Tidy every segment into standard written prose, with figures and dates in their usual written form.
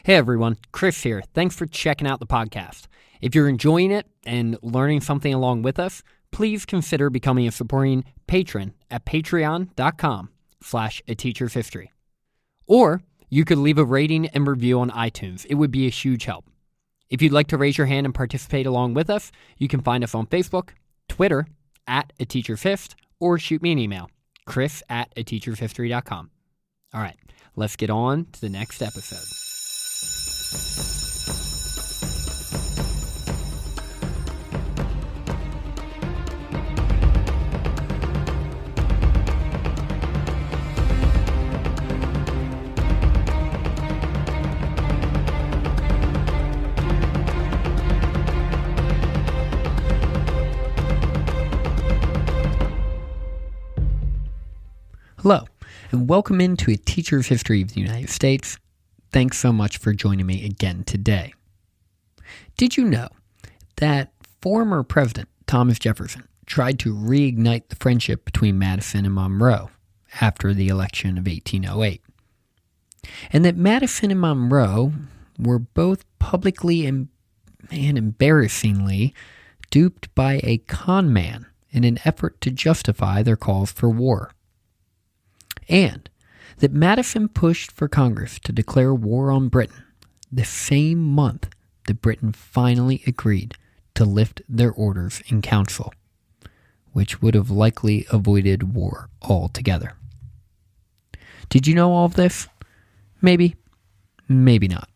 Hey everyone, Chris here. Thanks for checking out the podcast. If you're enjoying it and learning something along with us, please consider becoming a supporting patron at patreon.com/ateachershistory. Or you could leave a rating and review on iTunes. It would be a huge help. If you'd like to raise your hand and participate along with us, you can find us on Facebook, Twitter, @ateachersfist, or shoot me an email, chris@ateachershistory.com. All right, let's get on to the next episode. Hello, and welcome into A Teacher's History of the United States. Thanks so much for joining me again today. Did you know that former President Thomas Jefferson tried to reignite the friendship between Madison and Monroe after the election of 1808? And that Madison and Monroe were both publicly and embarrassingly duped by a con man in an effort to justify their calls for war. And that Madison pushed for Congress to declare war on Britain the same month that Britain finally agreed to lift their orders in council, which would have likely avoided war altogether. Did you know all of this? Maybe, maybe not.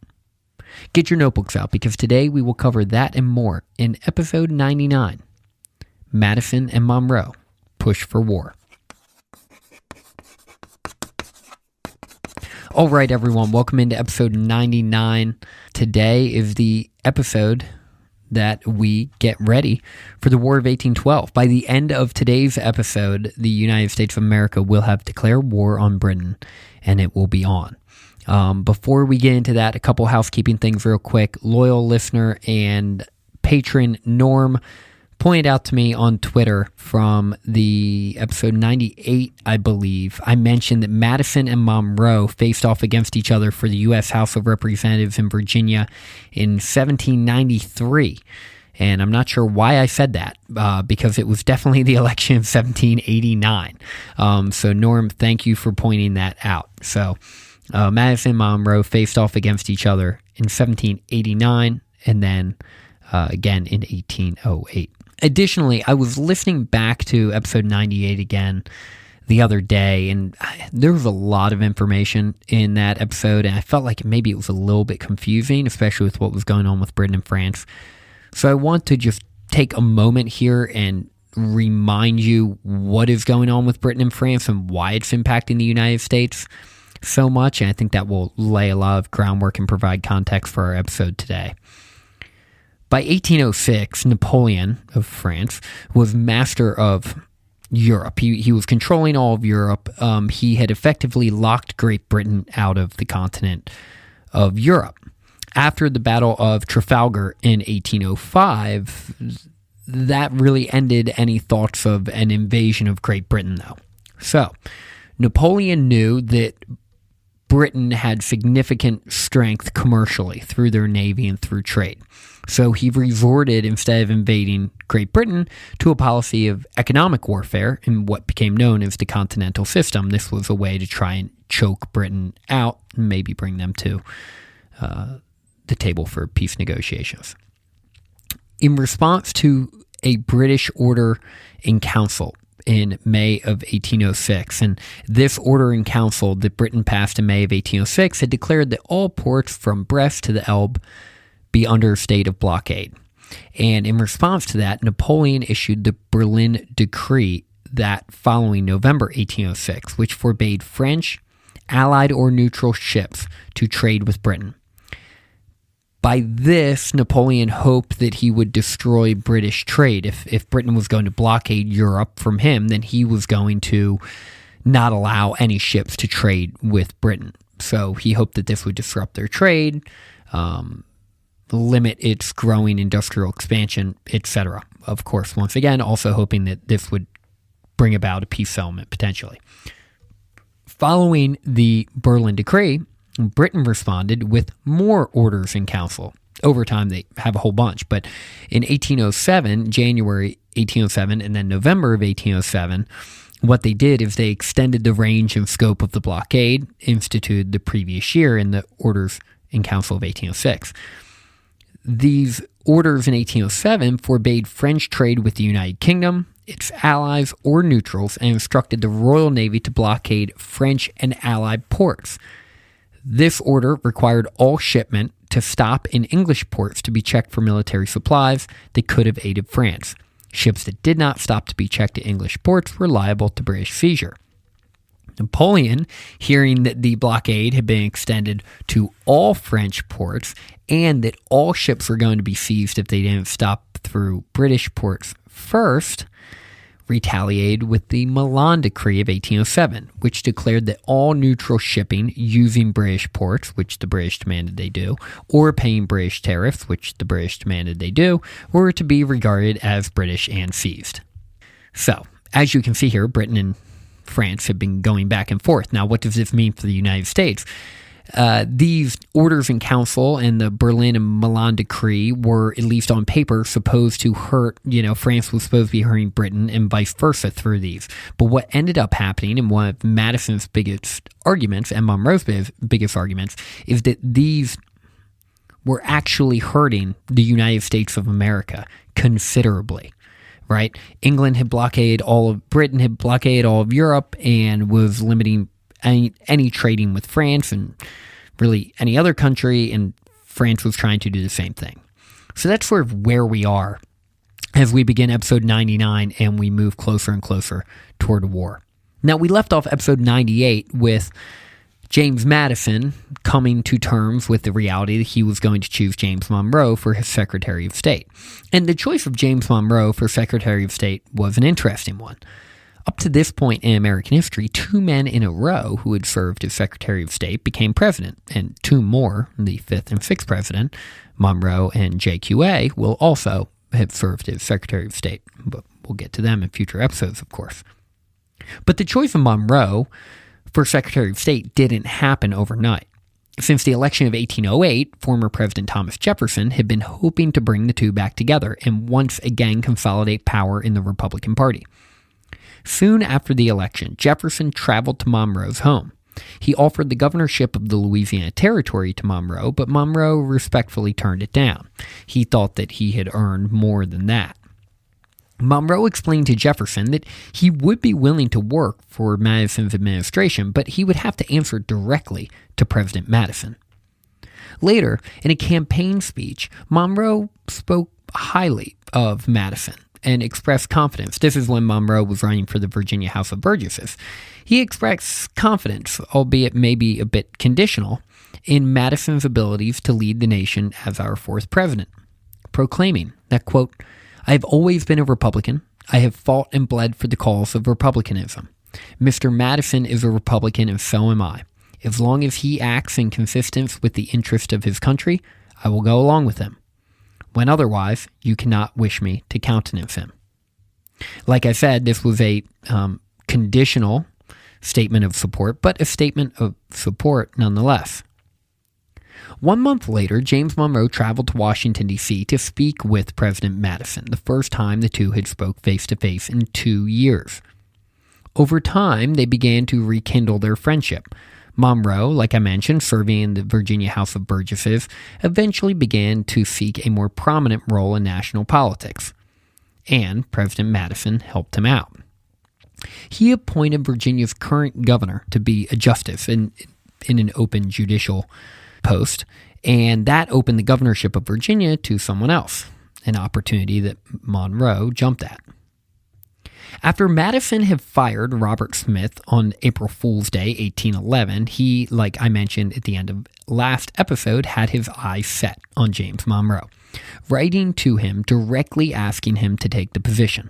Get your notebooks out because today we will cover that and more in episode 99, Madison and Monroe Push for War. All right, everyone, welcome into episode 99. Today is the episode that we get ready for the War of 1812. By the end of today's episode, the United States of America will have declared war on Britain, and it will be on. Before we get into that, a couple housekeeping things real quick. Loyal listener and patron Norm pointed out to me on Twitter from the episode 98, I believe, I mentioned that Madison and Monroe faced off against each other for the U.S. House of Representatives in Virginia in 1793. And I'm not sure why I said that, because it was definitely the election of 1789. So Norm, thank you for pointing that out. So Madison and Monroe faced off against each other in 1789 and then again in 1808. Additionally, I was listening back to episode 98 again the other day, and there was a lot of information in that episode, and I felt like maybe it was a little bit confusing, especially with what was going on with Britain and France. So I want to just take a moment here and remind you what is going on with Britain and France and why it's impacting the United States so much, and I think that will lay a lot of groundwork and provide context for our episode today. By 1806, Napoleon of France was master of Europe. He was controlling all of Europe. He had effectively locked Great Britain out of the continent of Europe. After the Battle of Trafalgar in 1805, that really ended any thoughts of an invasion of Great Britain, though. So, Napoleon knew that Britain had significant strength commercially through their navy and through trade. So he resorted, instead of invading Great Britain, to a policy of economic warfare in what became known as the Continental System. This was a way to try and choke Britain out and maybe bring them to the table for peace negotiations. In response to a British order in council in May of 1806, and this order in council that Britain passed in May of 1806 had declared that all ports from Brest to the Elbe be under a state of blockade. And in response to that, Napoleon issued the Berlin Decree that following November 1806, which forbade French, Allied or neutral ships to trade with Britain. By this, Napoleon hoped that he would destroy British trade. If Britain was going to blockade Europe from him, then he was going to not allow any ships to trade with Britain. So he hoped that this would disrupt their trade, limit its growing industrial expansion, etc. Of course, once again, also hoping that this would bring about a peace settlement potentially. Following the Berlin Decree, Britain responded with more orders in council. Over time, they have a whole bunch, but in 1807, January 1807, and then November of 1807, what they did is they extended the range and scope of the blockade instituted the previous year in the Orders in Council of 1806. These orders in 1807 forbade French trade with the United Kingdom, its allies, or neutrals, and instructed the Royal Navy to blockade French and Allied ports. This order required all shipment to stop in English ports to be checked for military supplies that could have aided France. Ships that did not stop to be checked at English ports were liable to British seizure. Napoleon, hearing that the blockade had been extended to all French ports and that all ships were going to be seized if they didn't stop through British ports first, retaliated with the Milan Decree of 1807, which declared that all neutral shipping using British ports, which the British demanded they do, or paying British tariffs, which the British demanded they do, were to be regarded as British and seized. So, as you can see here, Britain and France have been going back and forth. Now, what does this mean for the United States? These orders in council and the Berlin and Milan Decree were, at least on paper, supposed to hurt, France was supposed to be hurting Britain and vice versa through these. But what ended up happening, and one of Madison's biggest arguments and Monroe's biggest arguments, is that these were actually hurting the United States of America considerably. Right? England had blockaded Britain had blockaded all of Europe and was limiting any trading with France and really any other country, and France was trying to do the same thing. So that's sort of where we are as we begin episode 99 and we move closer and closer toward a war. Now, we left off episode 98 with James Madison coming to terms with the reality that he was going to choose James Monroe for his Secretary of State. And the choice of James Monroe for Secretary of State was an interesting one. Up to this point in American history, 2 men in a row who had served as Secretary of State became president, and 2 more, the 5th and 6th president, Monroe and JQA, will also have served as Secretary of State, but we'll get to them in future episodes, of course. But the choice of Monroe for Secretary of State didn't happen overnight. Since the election of 1808, former President Thomas Jefferson had been hoping to bring the two back together and once again consolidate power in the Republican Party. Soon after the election, Jefferson traveled to Monroe's home. He offered the governorship of the Louisiana Territory to Monroe, but Monroe respectfully turned it down. He thought that he had earned more than that. Monroe explained to Jefferson that he would be willing to work for Madison's administration, but he would have to answer directly to President Madison. Later, in a campaign speech, Monroe spoke highly of Madison and expressed confidence. This is when Monroe was running for the Virginia House of Burgesses. He expressed confidence, albeit maybe a bit conditional, in Madison's abilities to lead the nation as our 4th president, proclaiming that, quote, "I have always been a Republican. I have fought and bled for the cause of republicanism. Mr. Madison is a Republican, and so am I. As long as he acts in consistence with the interest of his country, I will go along with him. When otherwise, you cannot wish me to countenance him." Like I said, this was a conditional statement of support, but a statement of support nonetheless. 1 month later, James Monroe traveled to Washington, D.C. to speak with President Madison, the first time the two had spoke face-to-face in 2 years. Over time, they began to rekindle their friendship. Monroe, like I mentioned, serving in the Virginia House of Burgesses, eventually began to seek a more prominent role in national politics, and President Madison helped him out. He appointed Virginia's current governor to be a justice in an open judicial post, and that opened the governorship of Virginia to someone else, an opportunity that Monroe jumped at. After Madison had fired Robert Smith on April Fool's Day, 1811, he, like I mentioned at the end of last episode, had his eyes set on James Monroe, writing to him directly asking him to take the position.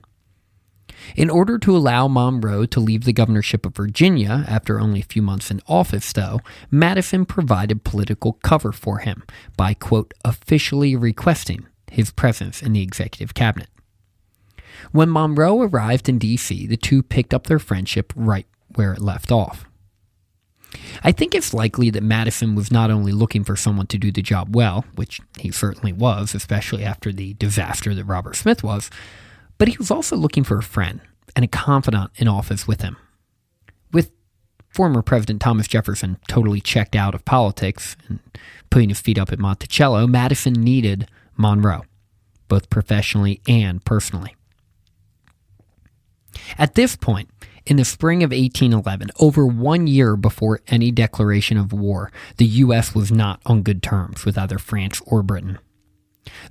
In order to allow Monroe to leave the governorship of Virginia after only a few months in office, though, Madison provided political cover for him by, quote, officially requesting his presence in the executive cabinet. When Monroe arrived in D.C., the two picked up their friendship right where it left off. I think it's likely that Madison was not only looking for someone to do the job well, which he certainly was, especially after the disaster that Robert Smith was, but he was also looking for a friend and a confidant in office with him. With former President Thomas Jefferson totally checked out of politics and putting his feet up at Monticello, Madison needed Monroe, both professionally and personally. At this point, in the spring of 1811, over 1 year before any declaration of war, the U.S. was not on good terms with either France or Britain.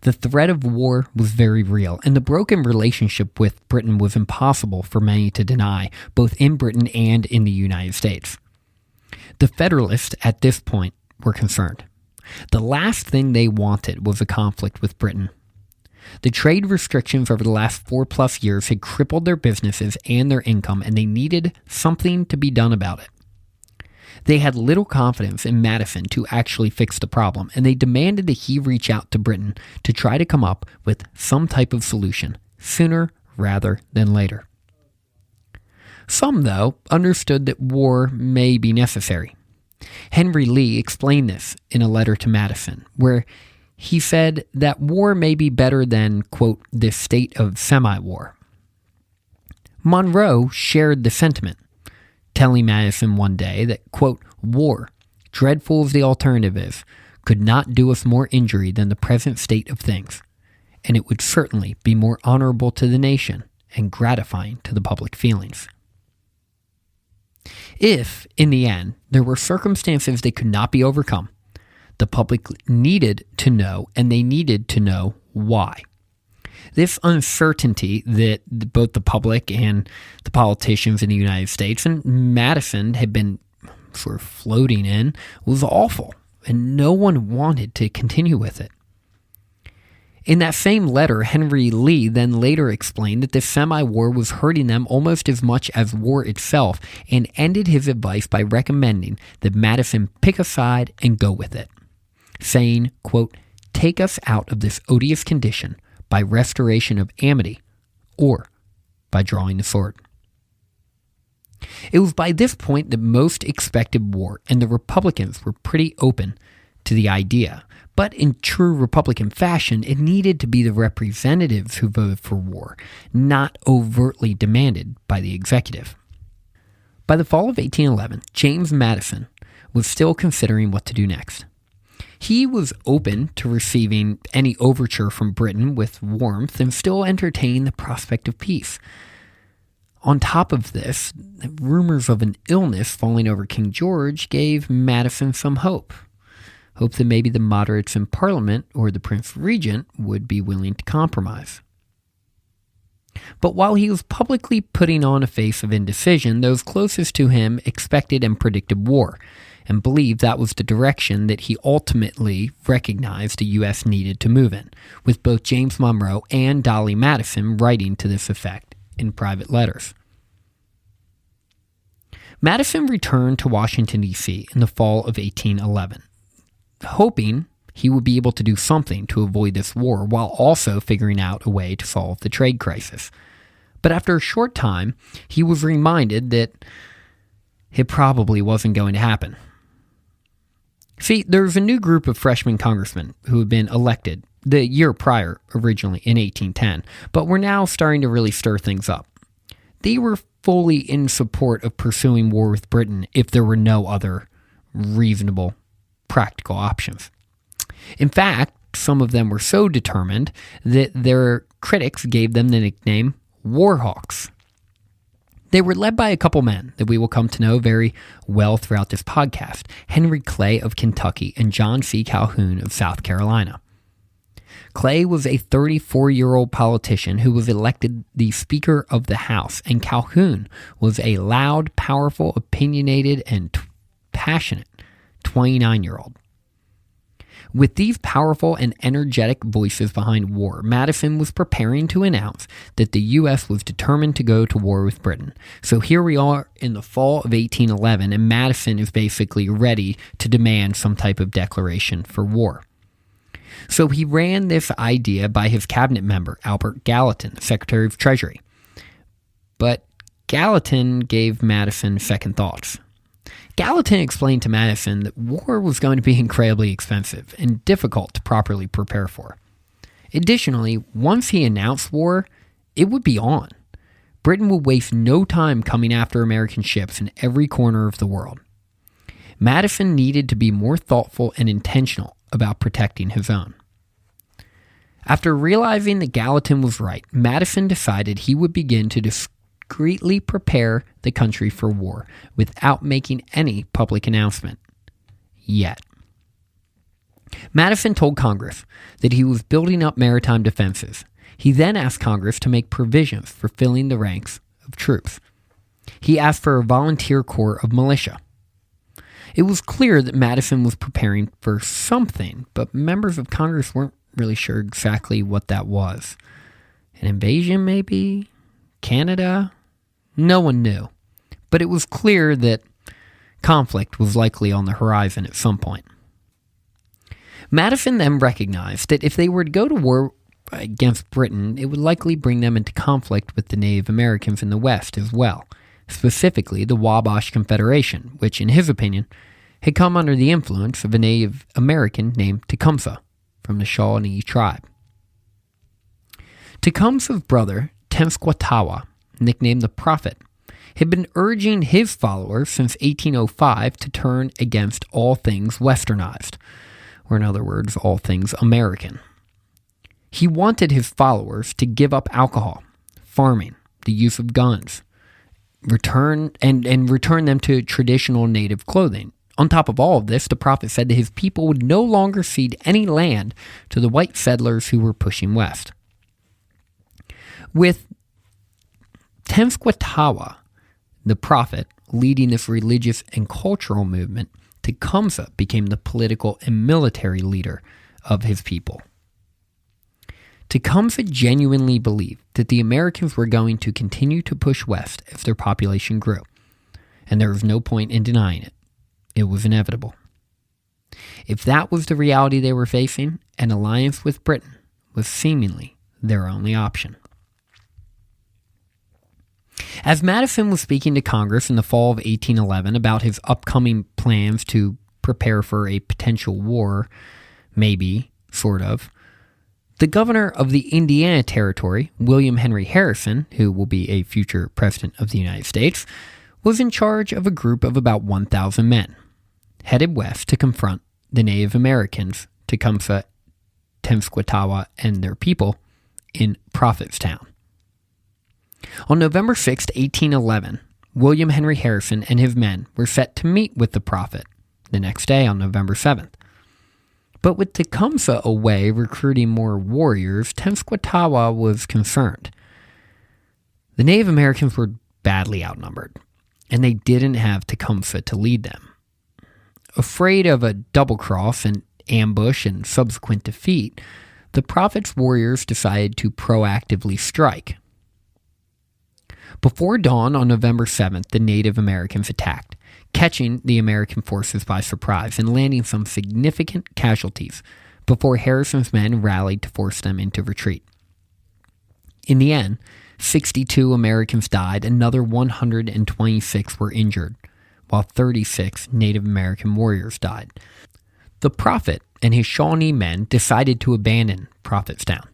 The threat of war was very real, and the broken relationship with Britain was impossible for many to deny, both in Britain and in the United States. The Federalists at this point were concerned. The last thing they wanted was a conflict with Britain. The trade restrictions over the last 4+ years had crippled their businesses and their income, and they needed something to be done about it. They had little confidence in Madison to actually fix the problem, and they demanded that he reach out to Britain to try to come up with some type of solution sooner rather than later. Some, though, understood that war may be necessary. Henry Lee explained this in a letter to Madison, where he said that war may be better than, quote, this state of semi-war. Monroe shared the sentiment, telling Madison one day that, quote, war, dreadful as the alternative is, could not do us more injury than the present state of things, and it would certainly be more honorable to the nation and gratifying to the public feelings. If, in the end, there were circumstances that could not be overcome, the public needed to know, and they needed to know why. This uncertainty that both the public and the politicians in the United States and Madison had been sort of floating in was awful, and no one wanted to continue with it. In that same letter, Henry Lee then later explained that the semi-war was hurting them almost as much as war itself, and ended his advice by recommending that Madison pick a side and go with it, saying, quote, take us out of this odious condition by restoration of amity or by drawing the sword. It was by this point that most expected war, and the Republicans were pretty open to the idea. But in true Republican fashion, it needed to be the representatives who voted for war, not overtly demanded by the executive. By the fall of 1811, James Madison was still considering what to do next. He was open to receiving any overture from Britain with warmth and still entertained the prospect of peace. On top of this, rumors of an illness falling over King George gave Madison some hope. Hope that maybe the moderates in Parliament or the Prince Regent would be willing to compromise. But while he was publicly putting on a face of indecision, those closest to him expected and predicted war, and believed that was the direction that he ultimately recognized the U.S. needed to move in, with both James Monroe and Dolly Madison writing to this effect in private letters. Madison returned to Washington, D.C. in the fall of 1811, hoping he would be able to do something to avoid this war while also figuring out a way to solve the trade crisis. But after a short time, he was reminded that it probably wasn't going to happen. See, there was a new group of freshman congressmen who had been elected the year prior, originally in 1810, but were now starting to really stir things up. They were fully in support of pursuing war with Britain if there were no other reasonable, practical options. In fact, some of them were so determined that their critics gave them the nickname War Hawks. They were led by a couple men that we will come to know very well throughout this podcast, Henry Clay of Kentucky and John C. Calhoun of South Carolina. Clay was a 34-year-old politician who was elected the Speaker of the House, and Calhoun was a loud, powerful, opinionated, and passionate 29-year-old. With these powerful and energetic voices behind war, Madison was preparing to announce that the U.S. was determined to go to war with Britain. So here we are in the fall of 1811, and Madison is basically ready to demand some type of declaration for war. So he ran this idea by his cabinet member, Albert Gallatin, Secretary of Treasury. But Gallatin gave Madison second thoughts. Gallatin explained to Madison that war was going to be incredibly expensive and difficult to properly prepare for. Additionally, once he announced war, it would be on. Britain would waste no time coming after American ships in every corner of the world. Madison needed to be more thoughtful and intentional about protecting his own. After realizing that Gallatin was right, Madison decided he would begin to discreetly prepare the country for war without making any public announcement. Yet. Madison told Congress that he was building up maritime defenses. He then asked Congress to make provisions for filling the ranks of troops. He asked for a volunteer corps of militia. It was clear that Madison was preparing for something, but members of Congress weren't really sure exactly what that was. An invasion, maybe? Canada? No one knew. But it was clear that conflict was likely on the horizon at some point. Madison then recognized that if they were to go to war against Britain, it would likely bring them into conflict with the Native Americans in the West as well, specifically the Wabash Confederation, which, in his opinion, had come under the influence of a Native American named Tecumseh from the Shawnee tribe. Tecumseh's brother, Tenskwatawa, nicknamed the Prophet, had been urging his followers since 1805 to turn against all things westernized, or in other words, all things American. He wanted his followers to give up alcohol, farming, the use of guns, return them to traditional native clothing. On top of all of this, the prophet said that his people would no longer cede any land to the white settlers who were pushing west. With Tenskwatawa, the prophet, leading this religious and cultural movement, Tecumseh became the political and military leader of his people. Tecumseh genuinely believed that the Americans were going to continue to push west as their population grew, and there was no point in denying it. It was inevitable. If that was the reality they were facing, an alliance with Britain was seemingly their only option. As Madison was speaking to Congress in the fall of 1811 about his upcoming plans to prepare for a potential war, maybe, sort of, the governor of the Indiana Territory, William Henry Harrison, who will be a future president of the United States, was in charge of a group of about 1,000 men, headed west to confront the Native Americans, Tecumseh, Tenskwatawa, and their people in Prophetstown. On November 6, 1811, William Henry Harrison and his men were set to meet with the prophet the next day on November 7th. But with Tecumseh away recruiting more warriors, Tenskwatawa was concerned. The Native Americans were badly outnumbered, and they didn't have Tecumseh to lead them. Afraid of a double cross and ambush and subsequent defeat, the prophet's warriors decided to proactively strike. Before dawn on November 7th, the Native Americans attacked, catching the American forces by surprise and landing some significant casualties before Harrison's men rallied to force them into retreat. In the end, 62 Americans died, another 126 were injured, while 36 Native American warriors died. The prophet and his Shawnee men decided to abandon Prophetstown,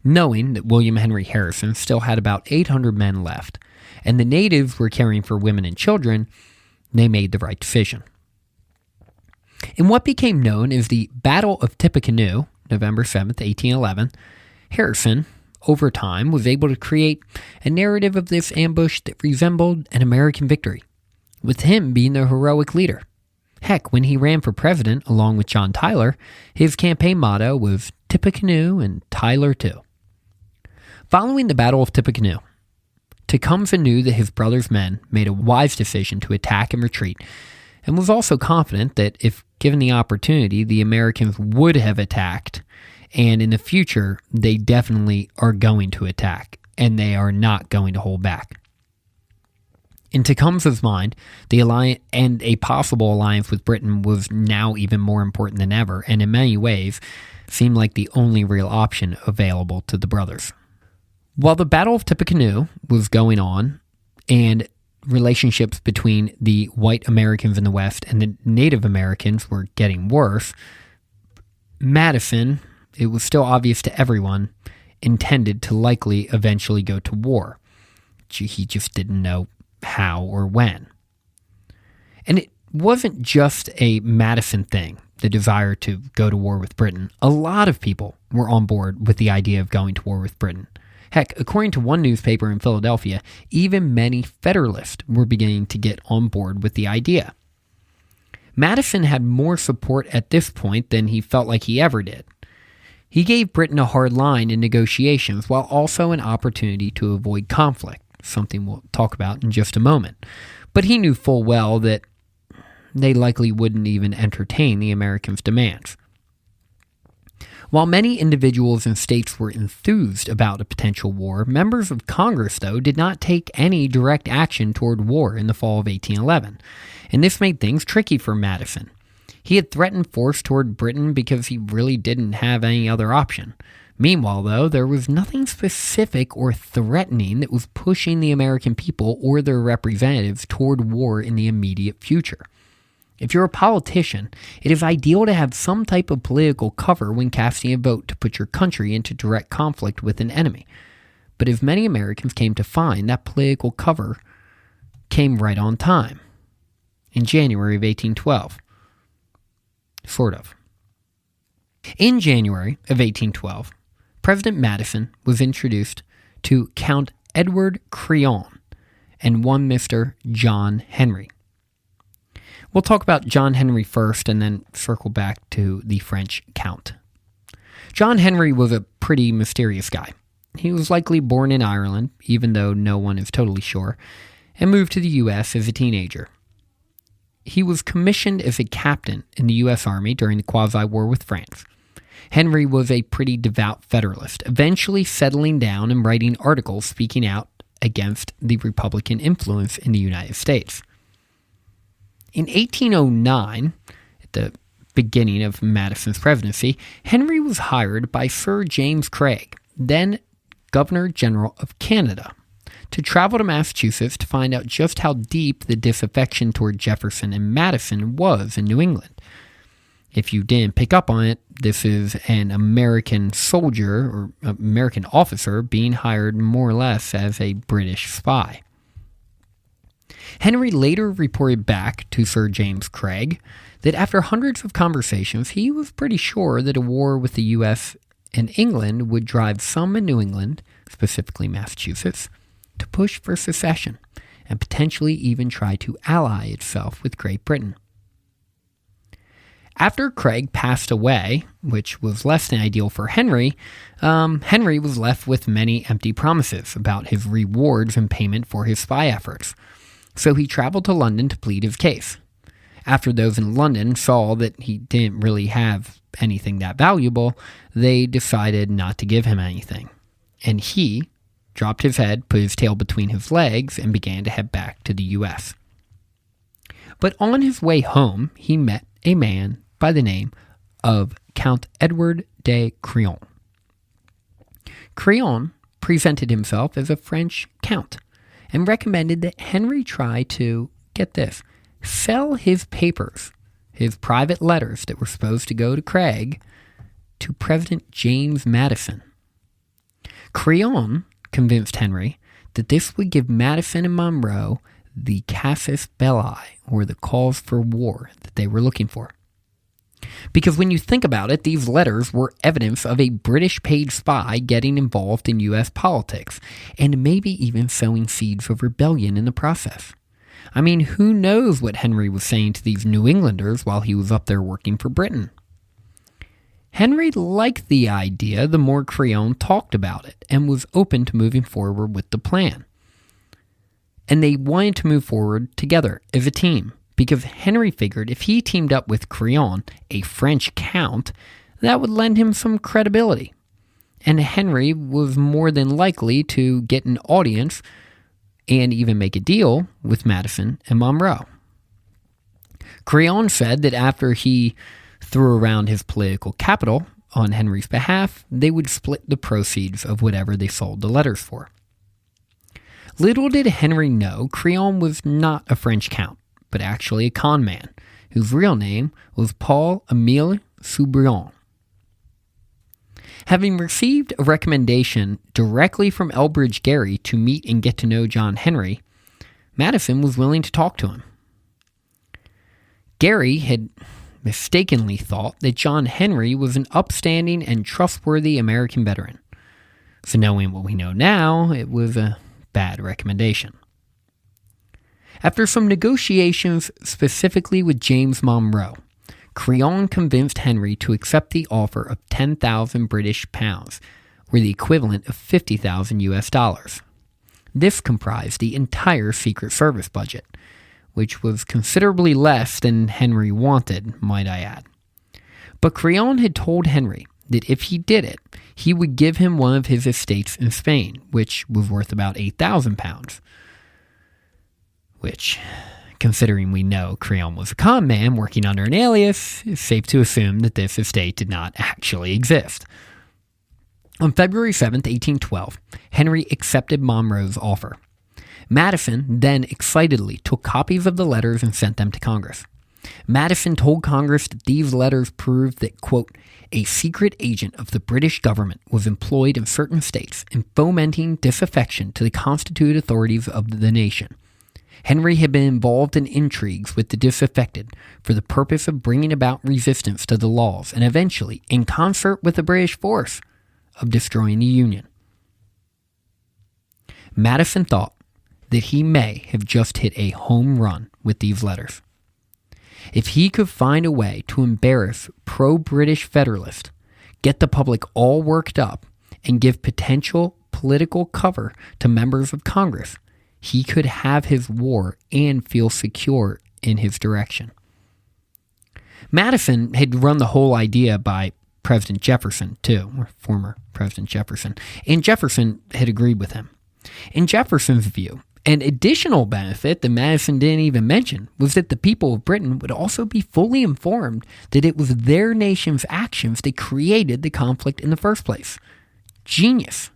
knowing that William Henry Harrison still had about 800 men left, and the natives were caring for women and children. They made the right decision. In what became known as the Battle of Tippecanoe, November 7th, 1811, Harrison, over time, was able to create a narrative of this ambush that resembled an American victory, with him being the heroic leader. Heck, when he ran for president along with John Tyler, his campaign motto was Tippecanoe and Tyler too. Following the Battle of Tippecanoe, Tecumseh knew that his brother's men made a wise decision to attack and retreat, and was also confident that if given the opportunity, the Americans would have attacked, and in the future, they definitely are going to attack, and they are not going to hold back. In Tecumseh's mind, the alliance and a possible alliance with Britain was now even more important than ever, and in many ways, seemed like the only real option available to the brothers. While the Battle of Tippecanoe was going on, and relationships between the white Americans in the West and the Native Americans were getting worse, Madison, it was still obvious to everyone, intended to likely eventually go to war. He just didn't know how or when. And it wasn't just a Madison thing, the desire to go to war with Britain. A lot of people were on board with the idea of going to war with Britain. Heck, according to one newspaper in Philadelphia, even many Federalists were beginning to get on board with the idea. Madison had more support at this point than he felt like he ever did. He gave Britain a hard line in negotiations while also an opportunity to avoid conflict, something we'll talk about in just a moment. But he knew full well that they likely wouldn't even entertain the Americans' demands. While many individuals and states were enthused about a potential war, members of Congress, though, did not take any direct action toward war in the fall of 1811, and this made things tricky for Madison. He had threatened force toward Britain because he really didn't have any other option. Meanwhile, though, there was nothing specific or threatening that was pushing the American people or their representatives toward war in the immediate future. If you're a politician, it is ideal to have some type of political cover when casting a vote to put your country into direct conflict with an enemy. But as many Americans came to find, that political cover came right on time, in January of 1812. Sort of. In January of 1812, President Madison was introduced to Count Edward Crillon and one Mr. John Henry. We'll talk about John Henry first and then circle back to the French Count. John Henry was a pretty mysterious guy. He was likely born in Ireland, even though no one is totally sure, and moved to the U.S. as a teenager. He was commissioned as a captain in the U.S. Army during the quasi-war with France. Henry was a pretty devout Federalist, eventually settling down and writing articles speaking out against the Republican influence in the United States. In 1809, at the beginning of Madison's presidency, Henry was hired by Sir James Craig, then Governor General of Canada, to travel to Massachusetts to find out just how deep the disaffection toward Jefferson and Madison was in New England. If you didn't pick up on it, this is an American soldier or American officer being hired more or less as a British spy. Henry later reported back to Sir James Craig that after hundreds of conversations, he was pretty sure that a war with the U.S. and England would drive some in New England, specifically Massachusetts, to push for secession and potentially even try to ally itself with Great Britain. After Craig passed away, which was less than ideal for Henry, Henry was left with many empty promises about his rewards and payment for his spy efforts. So he traveled to London to plead his case. After those in London saw that he didn't really have anything that valuable, they decided not to give him anything. And he dropped his head, put his tail between his legs, and began to head back to the U.S. But on his way home, he met a man by the name of Count Edward de Crillon. Crillon presented himself as a French count and recommended that Henry try to, get this, sell his papers, his private letters that were supposed to go to Craig, to President James Madison. Crillon convinced Henry that this would give Madison and Monroe the casus belli, or the cause for war that they were looking for. Because when you think about it, these letters were evidence of a British paid spy getting involved in U.S. politics, and maybe even sowing seeds of rebellion in the process. I mean, who knows what Henry was saying to these New Englanders while he was up there working for Britain? Henry liked the idea the more Crillon talked about it, and was open to moving forward with the plan. And they wanted to move forward together as a team, because Henry figured if he teamed up with Crillon, a French count, that would lend him some credibility. And Henry was more than likely to get an audience and even make a deal with Madison and Monroe. Crillon said that after he threw around his political capital on Henry's behalf, they would split the proceeds of whatever they sold the letters for. Little did Henry know Crillon was not a French count, but actually a con man, whose real name was Paul-Émile Soubrion. Having received a recommendation directly from Elbridge Gerry to meet and get to know John Henry, Madison was willing to talk to him. Gerry had mistakenly thought that John Henry was an upstanding and trustworthy American veteran. So knowing what we know now, it was a bad recommendation. After some negotiations specifically with James Monroe, Crillon convinced Henry to accept the offer of 10,000 British pounds, or the equivalent of 50,000 US dollars. This comprised the entire Secret Service budget, which was considerably less than Henry wanted, might I add. But Crillon had told Henry that if he did it, he would give him one of his estates in Spain, which was worth about 8,000 pounds. Which, considering we know Crillon was a con man working under an alias, it's safe to assume that this estate did not actually exist. On February 7th, 1812, Henry accepted Monroe's offer. Madison then excitedly took copies of the letters and sent them to Congress. Madison told Congress that these letters proved that, quote, a secret agent of the British government was employed in certain states in fomenting disaffection to the constituted authorities of the nation. Henry had been involved in intrigues with the disaffected for the purpose of bringing about resistance to the laws and eventually, in concert with the British force, of destroying the Union. Madison thought that he may have just hit a home run with these letters. If he could find a way to embarrass pro-British Federalists, get the public all worked up, and give potential political cover to members of Congress, he could have his war and feel secure in his direction. Madison had run the whole idea by President Jefferson, too, or former President Jefferson, and Jefferson had agreed with him. In Jefferson's view, an additional benefit that Madison didn't even mention was that the people of Britain would also be fully informed that it was their nation's actions that created the conflict in the first place. Genius.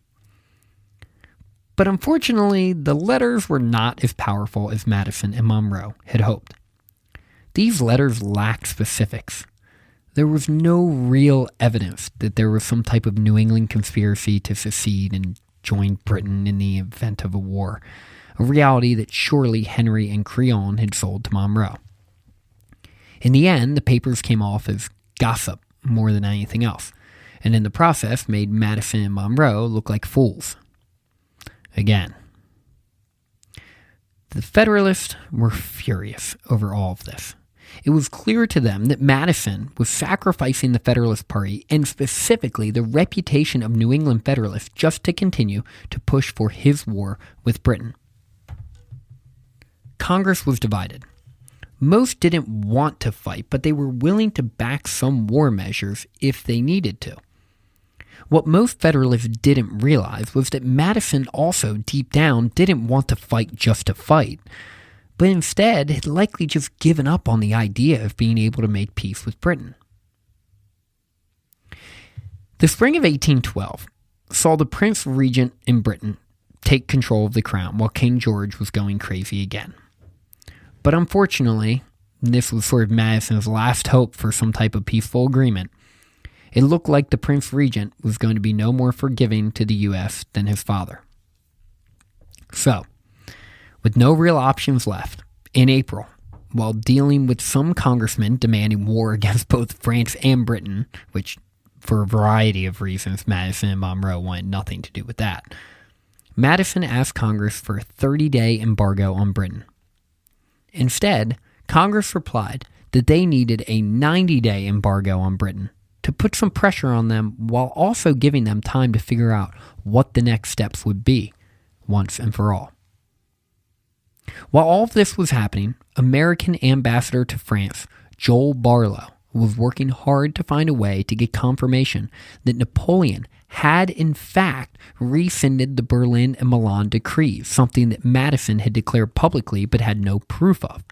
But unfortunately, the letters were not as powerful as Madison and Monroe had hoped. These letters lacked specifics. There was no real evidence that there was some type of New England conspiracy to secede and join Britain in the event of a war, a reality that surely Henry and Crillon had sold to Monroe. In the end, the papers came off as gossip more than anything else, and in the process made Madison and Monroe look like fools. Again. The Federalists were furious over all of this. It was clear to them that Madison was sacrificing the Federalist Party and specifically the reputation of New England Federalists just to continue to push for his war with Britain. Congress was divided. Most didn't want to fight, but they were willing to back some war measures if they needed to. What most Federalists didn't realize was that Madison also, deep down, didn't want to fight just to fight, but instead had likely just given up on the idea of being able to make peace with Britain. The spring of 1812 saw the Prince Regent in Britain take control of the crown while King George was going crazy again. But unfortunately, this was sort of Madison's last hope for some type of peaceful agreement. It looked like the Prince Regent was going to be no more forgiving to the U.S. than his father. So, with no real options left, in April, while dealing with some congressmen demanding war against both France and Britain, which, for a variety of reasons, Madison and Monroe wanted nothing to do with that, Madison asked Congress for a 30-day embargo on Britain. Instead, Congress replied that they needed a 90-day embargo on Britain to put some pressure on them while also giving them time to figure out what the next steps would be once and for all. While all of this was happening, American ambassador to France, Joel Barlow, was working hard to find a way to get confirmation that Napoleon had in fact rescinded the Berlin and Milan decrees, something that Madison had declared publicly but had no proof of.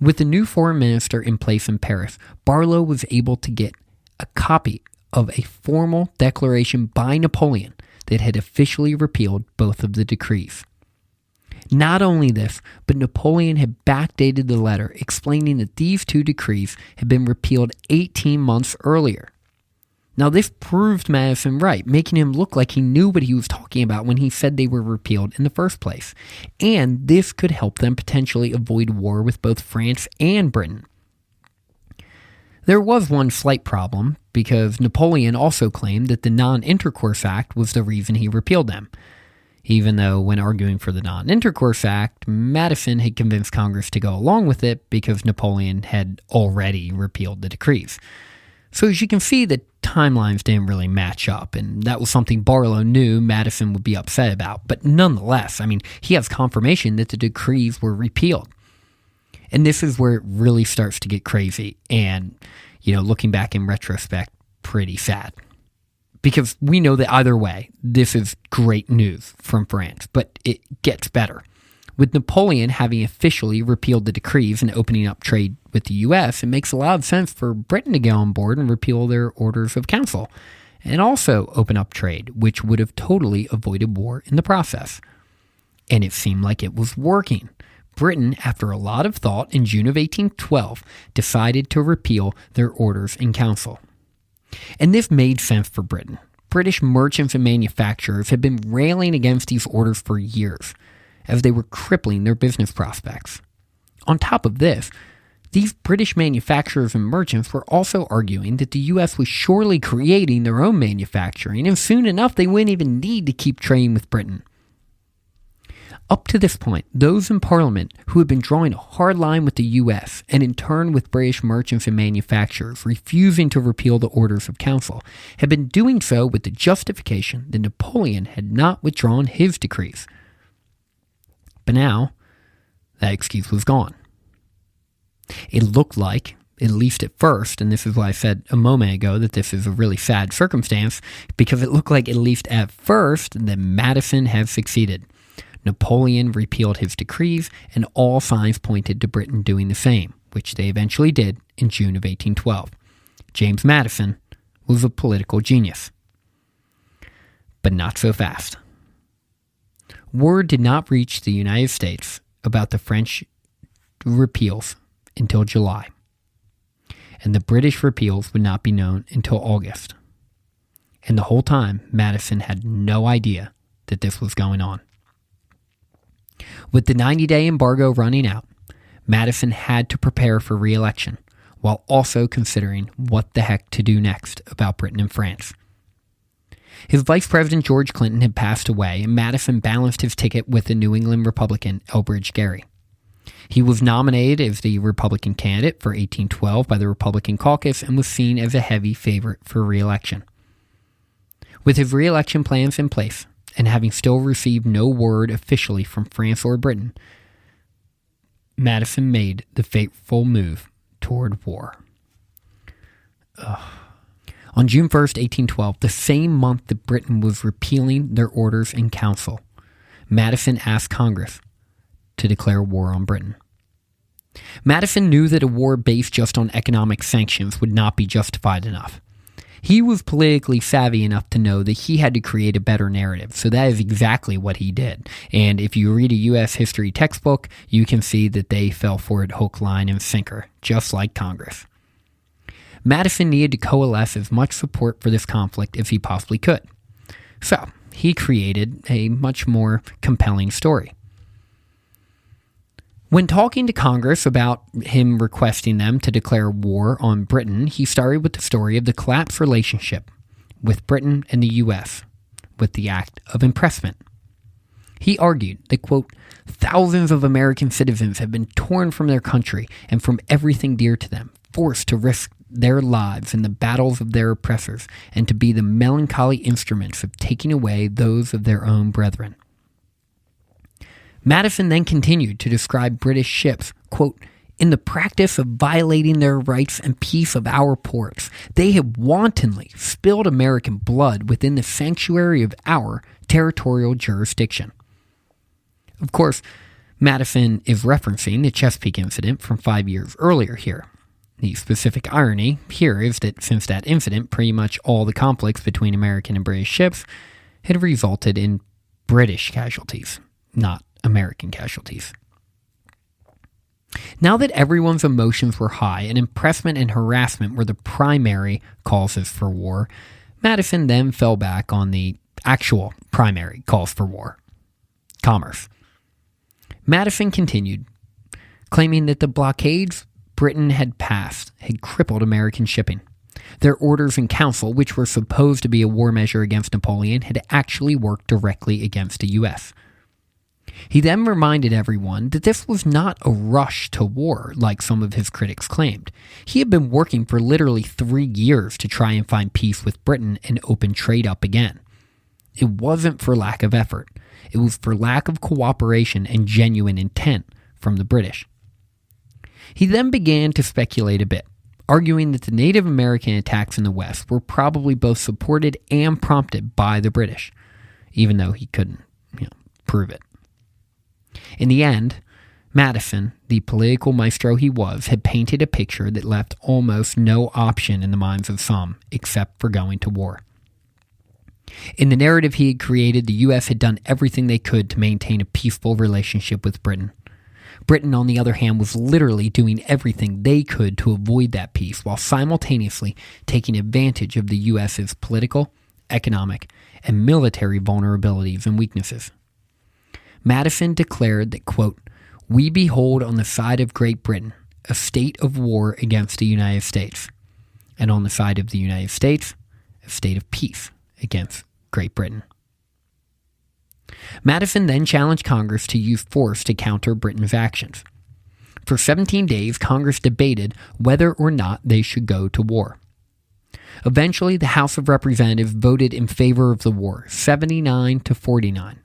With the new foreign minister in place in Paris, Barlow was able to get a copy of a formal declaration by Napoleon that had officially repealed both of the decrees. Not only this, but Napoleon had backdated the letter explaining that these two decrees had been repealed 18 months earlier. Now, this proved Madison right, making him look like he knew what he was talking about when he said they were repealed in the first place. And this could help them potentially avoid war with both France and Britain. There was one slight problem, because Napoleon also claimed that the Non-Intercourse Act was the reason he repealed them. Even though, when arguing for the Non-Intercourse Act, Madison had convinced Congress to go along with it because Napoleon had already repealed the decrees. So as you can see, the timelines didn't really match up, and that was something Barlow knew Madison would be upset about. But nonetheless, he has confirmation that the decrees were repealed. And this is where it really starts to get crazy, and, looking back in retrospect, pretty sad. Because we know that either way, this is great news from France, but it gets better. With Napoleon having officially repealed the decrees and opening up trade with the U.S., it makes a lot of sense for Britain to get on board and repeal their orders of council, and also open up trade, which would have totally avoided war in the process. And it seemed like it was working. Britain, after a lot of thought, in June of 1812, decided to repeal their orders in council. And this made sense for Britain. British merchants and manufacturers had been railing against these orders for years, as they were crippling their business prospects. On top of this, these British manufacturers and merchants were also arguing that the U.S. was surely creating their own manufacturing, and soon enough they wouldn't even need to keep trading with Britain. Up to this point, those in Parliament who had been drawing a hard line with the U.S. and in turn with British merchants and manufacturers refusing to repeal the orders of council had been doing so with the justification that Napoleon had not withdrawn his decrees. But now, that excuse was gone. It looked like, at least at first, and this is why I said a moment ago that this is a really sad circumstance, because it looked like, at least at first, that Madison had succeeded. Napoleon repealed his decrees, and all signs pointed to Britain doing the same, which they eventually did in June of 1812. James Madison was a political genius. But not so fast. Word did not reach the United States about the French repeals until July, and the British repeals would not be known until August. And the whole time, Madison had no idea that this was going on. With the 90-day embargo running out, Madison had to prepare for re-election, while also considering what the heck to do next about Britain and France. His Vice President George Clinton had passed away, and Madison balanced his ticket with the New England Republican Elbridge Gerry. He was nominated as the Republican candidate for 1812 by the Republican caucus and was seen as a heavy favorite for re-election. With his re-election plans in place, and having still received no word officially from France or Britain, Madison made the fateful move toward war. On June 1st, 1812, the same month that Britain was repealing their orders in council, Madison asked Congress to declare war on Britain. Madison knew that a war based just on economic sanctions would not be justified enough. He was politically savvy enough to know that he had to create a better narrative, so that is exactly what he did. And if you read a U.S. history textbook, you can see that they fell for it hook, line, and sinker, just like Congress. Madison needed to coalesce as much support for this conflict as he possibly could. So, he created a much more compelling story. When talking to Congress about him requesting them to declare war on Britain, he started with the story of the collapsed relationship with Britain and the U.S. with the Act of Impressment. He argued that, quote, thousands of American citizens have been torn from their country and from everything dear to them, forced to risk their lives in the battles of their oppressors and to be the melancholy instruments of taking away those of their own brethren. Madison then continued to describe British ships, quote, in the practice of violating their rights and peace of our ports, they have wantonly spilled American blood within the sanctuary of our territorial jurisdiction. Of course, Madison is referencing the Chesapeake incident from 5 years earlier here. The specific irony here is that since that incident, pretty much all the conflicts between American and British ships had resulted in British casualties, not American casualties. Now that everyone's emotions were high and impressment and harassment were the primary causes for war, Madison then fell back on the actual primary cause for war: commerce. Madison continued, claiming that the blockades Britain had passed had crippled American shipping. Their orders in council, which were supposed to be a war measure against Napoleon, had actually worked directly against the U.S. He then reminded everyone that this was not a rush to war like some of his critics claimed. He had been working for literally 3 years to try and find peace with Britain and open trade up again. It wasn't for lack of effort. It was for lack of cooperation and genuine intent from the British. He then began to speculate a bit, arguing that the Native American attacks in the West were probably both supported and prompted by the British, even though he couldn't prove it. In the end, Madison, the political maestro he was, had painted a picture that left almost no option in the minds of some except for going to war. In the narrative he had created, the U.S. had done everything they could to maintain a peaceful relationship with Britain. Britain, on the other hand, was literally doing everything they could to avoid that peace while simultaneously taking advantage of the U.S.'s political, economic, and military vulnerabilities and weaknesses. Madison declared that, quote, "We behold on the side of Great Britain a state of war against the United States, and on the side of the United States, a state of peace against Great Britain." Madison then challenged Congress to use force to counter Britain's actions. For 17 days, Congress debated whether or not they should go to war. Eventually, the House of Representatives voted in favor of the war, 79 to 49.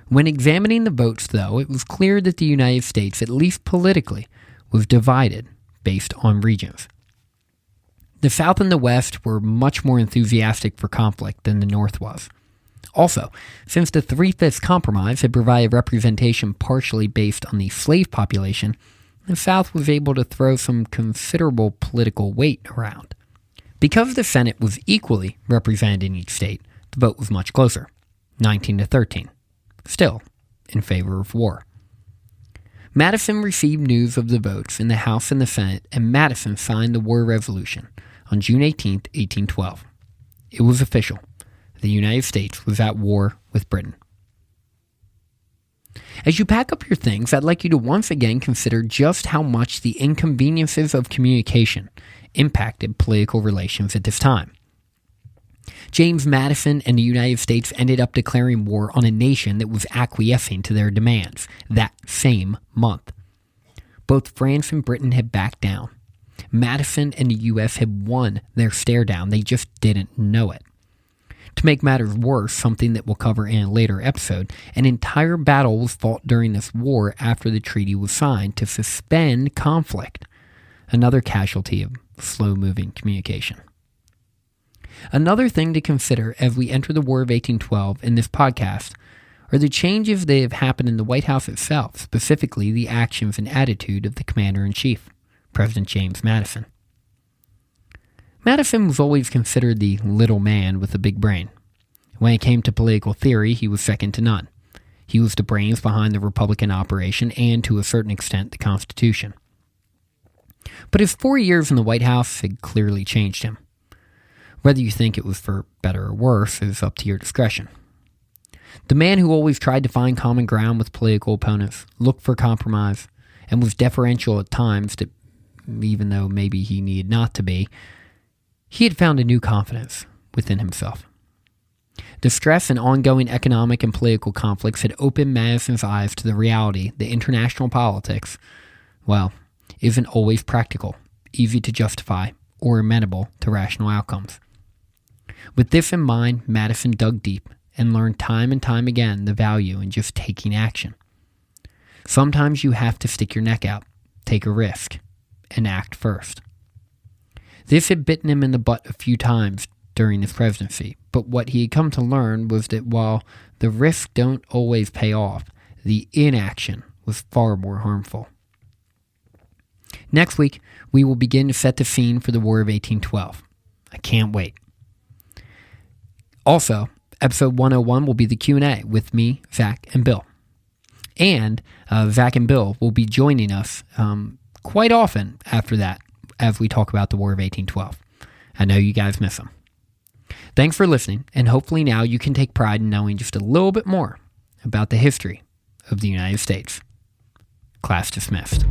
When examining the votes, though, it was clear that the United States, at least politically, was divided based on regions. The South and the West were much more enthusiastic for conflict than the North was. Also, since the Three-Fifths Compromise had provided representation partially based on the slave population, the South was able to throw some considerable political weight around. Because the Senate was equally represented in each state, the vote was much closer, 19 to 13. Still in favor of war. Madison received news of the votes in the House and the Senate, and Madison signed the war resolution on June 18, 1812. It was official. The United States was at war with Britain. As you pack up your things, I'd like you to once again consider just how much the inconveniences of communication impacted political relations at this time. James Madison and the United States ended up declaring war on a nation that was acquiescing to their demands that same month. Both France and Britain had backed down. Madison and the U.S. had won their stare down. They just didn't know it. To make matters worse, something that we'll cover in a later episode, an entire battle was fought during this war after the treaty was signed to suspend conflict, another casualty of slow-moving communication. Another thing to consider as we enter the War of 1812 in this podcast are the changes that have happened in the White House itself, specifically the actions and attitude of the Commander-in-Chief, President James Madison. Madison was always considered the little man with a big brain. When it came to political theory, he was second to none. He was the brains behind the Republican operation and, to a certain extent, the Constitution. But his 4 years in the White House had clearly changed him. Whether you think it was for better or worse is up to your discretion. The man who always tried to find common ground with political opponents, looked for compromise, and was deferential at times, that, even though maybe he needed not to be, he had found a new confidence within himself. The stress and ongoing economic and political conflicts had opened Madison's eyes to the reality that international politics, well, isn't always practical, easy to justify, or amenable to rational outcomes. With this in mind, Madison dug deep and learned time and time again the value in just taking action. Sometimes you have to stick your neck out, take a risk, and act first. This had bitten him in the butt a few times during his presidency, but what he had come to learn was that while the risks don't always pay off, the inaction was far more harmful. Next week, we will begin to set the scene for the War of 1812. I can't wait. Also, episode 101 will be the Q&A with me, Zach, and Bill. And Vac and Bill will be joining us quite often after that as we talk about the War of 1812. I know you guys miss them. Thanks for listening, and hopefully now you can take pride in knowing just a little bit more about the history of the United States. Class dismissed.